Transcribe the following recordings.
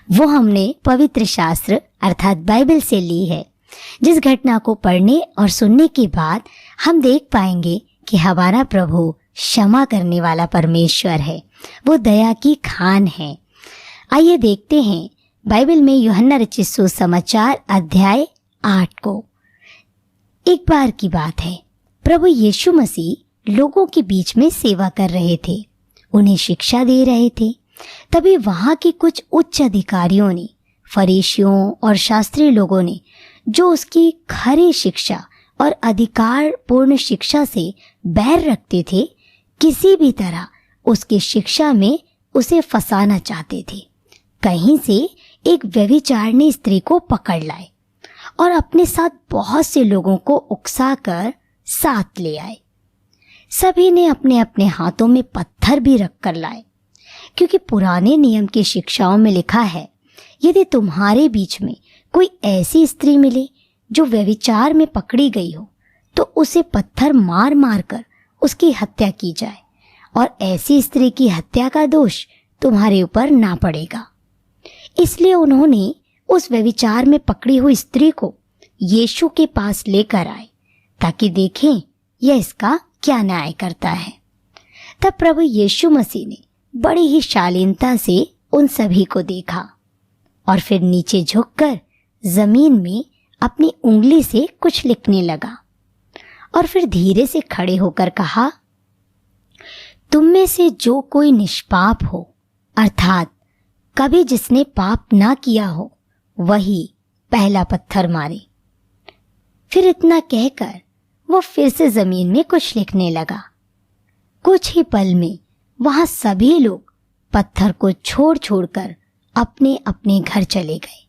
वो हमने पवित्र शास्त्र अर्थात बाइबल से ली है, जिस घटना को पढ़ने और सुनने के बाद हम देख पाएंगे कि हमारा प्रभु क्षमा करने वाला परमेश्वर है, वो दया की खान है। आइए देखते हैं बाइबल में यूहन्ना रचित सुसमाचार अध्याय 8 को। एक बार की बात है, प्रभु यीशु मसीह लोगों के बीच में सेवा कर रहे थे, उन्हें शिक्षा दे रहे थे। तभी वहां के कुछ उच्च अधिकारियों ने, फरीसियों और शास्त्री लोगों ने, जो उसकी खरी शिक्षा और अधिकार पूर्ण शिक्षा से बैर रखते थे, किसी भी तरह उसकी शिक्षा में उसे फंसाना चाहते थे। कहीं से एक व्यभिचारिणी स्त्री को पकड़ लाए और अपने साथ बहुत से लोगों को उकसाकर साथ ले आए। सभी ने अपने अपने हाथों में पत्थर भी रख कर लाए, क्योंकि पुराने नियम की शिक्षाओं में लिखा है, यदि तुम्हारे बीच में कोई ऐसी स्त्री मिले जो व्यभिचार में पकड़ी गई हो, तो उसे पत्थर मार मार कर उसकी हत्या की जाए, और ऐसी स्त्री की हत्या का दोष तुम्हारे ऊपर ना पड़ेगा। इसलिए उन्होंने उस व्यभिचार में पकड़ी हुई स्त्री को यीशु के पास लेकर आए, ताकि देखें यह इसका क्या न्याय करता है। तब प्रभु यीशु मसीह ने बड़ी ही शालीनता से उन सभी को देखा और फिर नीचे झुककर जमीन में अपनी उंगली से कुछ लिखने लगा, और फिर धीरे से खड़े होकर कहा, तुम में से जो कोई निष्पाप हो, अर्थात कभी जिसने पाप ना किया हो, वही पहला पत्थर मारे। फिर इतना कहकर वो फिर से जमीन में कुछ लिखने लगा। कुछ ही पल में वहां सभी लोग पत्थर को छोड़ छोड़कर अपने अपने घर चले गए।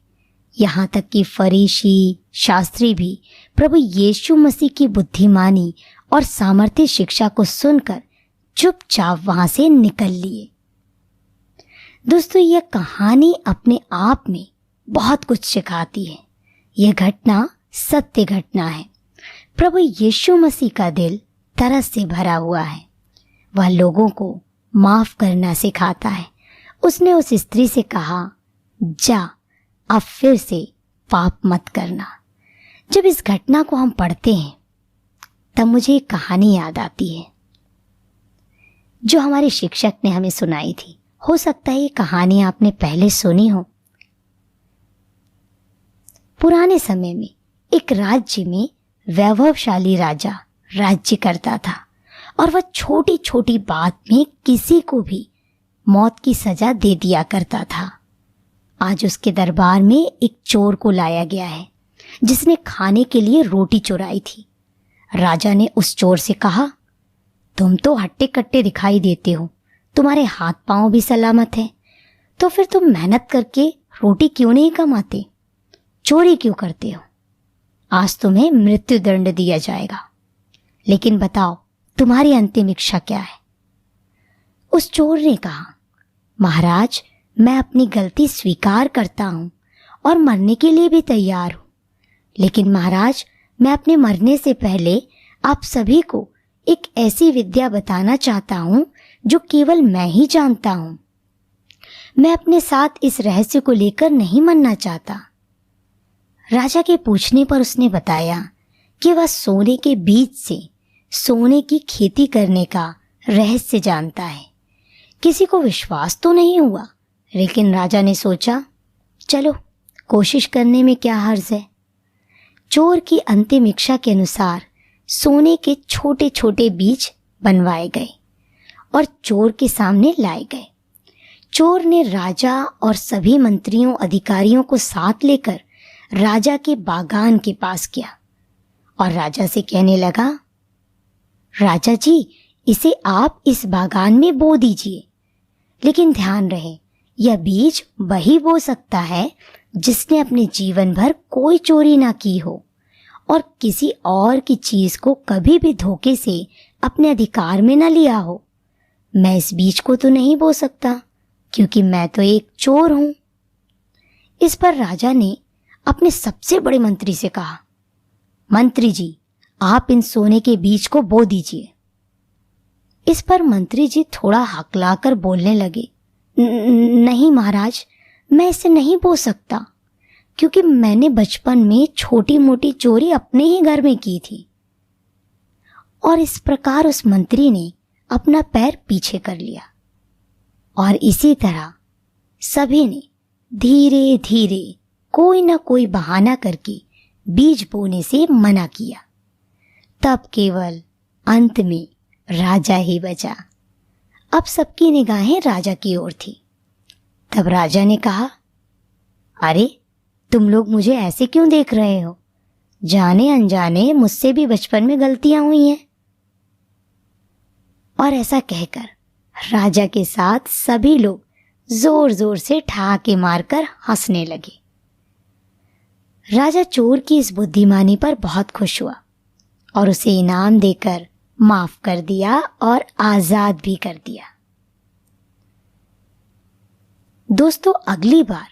यहाँ तक कि फरीसी शास्त्री भी प्रभु यीशु मसीह की बुद्धिमानी और सामर्थ्य शिक्षा को सुनकर चुपचाप वहां से निकल लिए। दोस्तों, यह कहानी अपने आप में बहुत कुछ सिखाती है। यह घटना सत्य घटना है। प्रभु यीशु मसीह का दिल तरस से भरा हुआ है। वह लोगों को माफ करना सिखाता है। उसने उस स्त्री से कहा, जा, अब फिर से पाप मत करना। जब इस घटना को हम पढ़ते हैं तब मुझे एक कहानी याद आती है जो हमारे शिक्षक ने हमें सुनाई थी। हो सकता है ये कहानी आपने पहले सुनी हो। पुराने समय में एक राज्य में वैभवशाली राजा राज्य करता था, और वह छोटी छोटी बात में किसी को भी मौत की सजा दे दिया करता था। आज उसके दरबार में एक चोर को लाया गया है, जिसने खाने के लिए रोटी चुराई थी। राजा ने उस चोर से कहा, तुम तो हट्टे कट्टे दिखाई देते हो, तुम्हारे हाथ पांव भी सलामत हैं, तो फिर तुम मेहनत करके रोटी क्यों नहीं कमाते? चोरी क्यों करते हो? आज तुम्हें मृत्यु दंड दिया जाएगा। लेकिन बताओ, तुम्हारी अंतिम इच्छा क्या है? उस चोर ने कहा, महाराज, मैं अपनी गलती स्वीकार करता हूं और मरने के लिए भी तैयार हूं, लेकिन महाराज, मैं अपने मरने से पहले आप सभी को एक ऐसी विद्या बताना चाहता हूं जो केवल मैं ही जानता हूं। मैं अपने साथ इस रहस्य को लेकर नहीं मरना चाहता। राजा के पूछने पर उसने बताया कि वह सोने के बीज से सोने की खेती करने का रहस्य जानता है। किसी को विश्वास तो नहीं हुआ, लेकिन राजा ने सोचा, चलो कोशिश करने में क्या हर्ज है। चोर की अंतिम इच्छा के अनुसार सोने के छोटे छोटे बीज बनवाए गए और चोर के सामने लाए गए। चोर ने राजा और सभी मंत्रियों अधिकारियों को साथ लेकर राजा के बागान के पास गया और राजा से कहने लगा, राजा जी, इसे आप इस बागान में बो दीजिए, लेकिन ध्यान रहे, यह बीज वही बो सकता है जिसने अपने जीवन भर कोई चोरी ना की हो और किसी और की चीज को कभी भी धोखे से अपने अधिकार में ना लिया हो। मैं इस बीज को तो नहीं बो सकता, क्योंकि मैं तो एक चोर हूं। इस पर राजा ने अपने सबसे बड़े मंत्री से कहा, मंत्री जी, आप इन सोने के बीज को बो दीजिए। इस पर मंत्री जी थोड़ा हकलाकर बोलने लगे, नहीं महाराज, मैं इसे नहीं बो सकता, क्योंकि मैंने बचपन में छोटी मोटी चोरी अपने ही घर में की थी। और इस प्रकार उस मंत्री ने अपना पैर पीछे कर लिया और इसी तरह सभी ने धीरे धीरे कोई ना कोई बहाना करके बीज बोने से मना किया। तब केवल अंत में राजा ही बचा। अब सबकी निगाहें राजा की ओर थी। तब राजा ने कहा, अरे तुम लोग मुझे ऐसे क्यों देख रहे हो? जाने अनजाने मुझसे भी बचपन में गलतियां हुई हैं। और ऐसा कहकर राजा के साथ सभी लोग जोर जोर से ठहाके मारकर हंसने लगे। राजा चोर की इस बुद्धिमानी पर बहुत खुश हुआ और उसे इनाम देकर माफ कर दिया और आजाद भी कर दिया। दोस्तों, अगली बार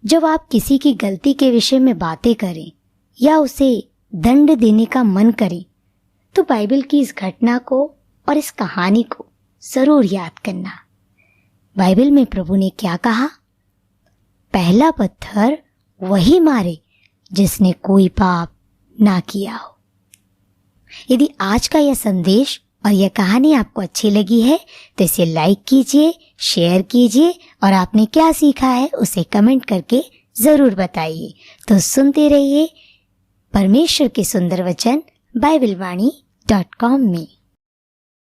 जब आप किसी की गलती के विषय में बातें करें या उसे दंड देने का मन करें, तो बाइबल की इस घटना को और इस कहानी को जरूर याद करना। बाइबल में प्रभु ने क्या कहा? पहला पत्थर वही मारे जिसने कोई पाप ना किया हो। यदि आज का यह संदेश और यह कहानी आपको अच्छी लगी है तो इसे लाइक कीजिए, शेयर कीजिए और आपने क्या सीखा है उसे कमेंट करके ज़रूर बताइए। तो सुनते रहिए परमेश्वर के सुंदर वचन BibleWani.com में।